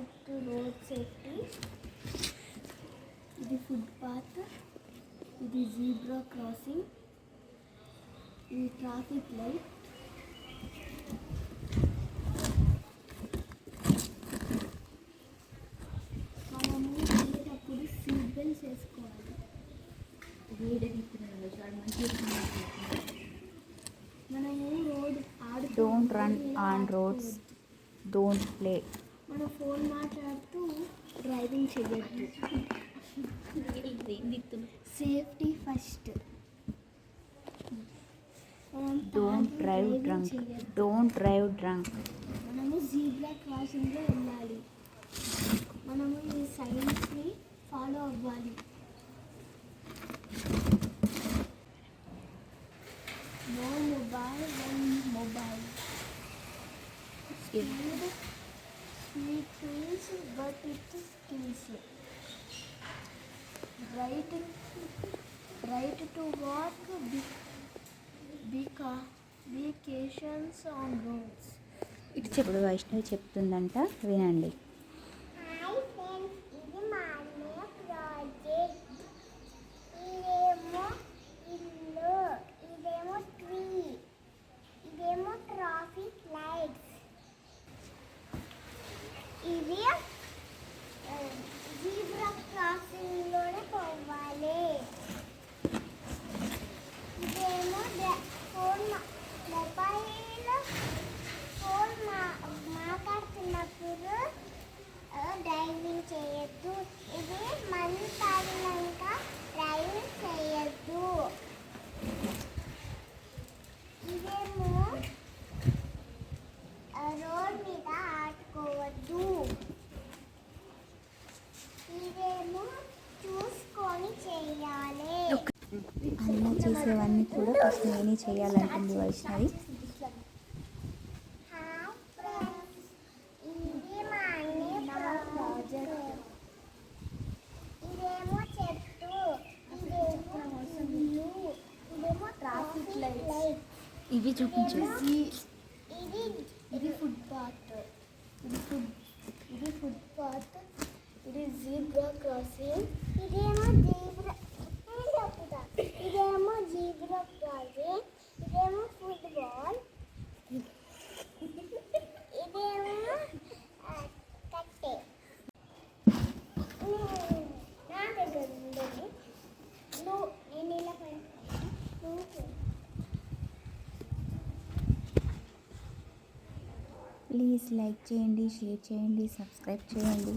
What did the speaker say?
Traffic road safety, ఇది footpath, ఇది zebra crossing, ఇది ట్రాఫిక్ లైట్, మనము వెళ్ళేటప్పుడు సీట్ బెల్ట్ చేసుకోవాలి. మనము road don't run on roads, don't play. మన ఫోన్ మాట్లాడుతూ డ్రైవింగ్ చేయొద్దు. Safety first. Don't drive drunk, don't drive drunk. మనము జీబ్రా క్రాసింగ్లో వెళ్ళాలి. మనము ఈ సైన్స్ని ఫాలో అవ్వాలి. No mobile one mobile. Sweet things, but it kills. Right to walk, be cautious on roads. ఇటు చెప్పుడు వైష్ణవి చెప్తుందంట, వినండి. హాయ్ ఫ్రెండ్స్, ఇది మా అన్నయ్య ప్రాజెక్ట్. ఇదేమో ఇల్లు, ఇదేమో ట్రీ, ఇదేమో ట్రాఫిక్ లైట్స్, ఇది జీబ్రా క్రాసింగ్లోనే పోవాలి. ఇదేమో మొబైల్ ఫోన్ మాట్లాడుతున్నప్పుడు డ్రైవింగ్ చేయొద్దు. ఇది మందు తాగినాక డ్రైవింగ్ చేయొద్దు. ఇదేమో రోడ్ మీద ఆడుకోవద్దు. ఇదేమో చూసుకొని చేయాలి. అన్న చేసేవన్నీ కూడా ఫస్ట్ నేనే చేయాలంటుంది వైష్ణవి. ఇదేమో చెట్టు, ఇదేమో ఇల్లు, ఇదేమో ట్రాఫిక్ లైట్. ఇవి చూపించు. ఇది ఫుట్పాత్, ఇది ఫుట్పాత్, ఇది జీబ్రా క్రాసింగ్, ఇదేమో జీబ్రా క్రాసింగ్, ఇదేమో ఫుట్బాల్, ఇదేమో కట్టే. నా దగ్గర ఉండదు. నేను ఇలా ప్లీజ్ లైక్ చేయండి, షేర్ చేయండి, సబ్స్క్రైబ్ చేయండి.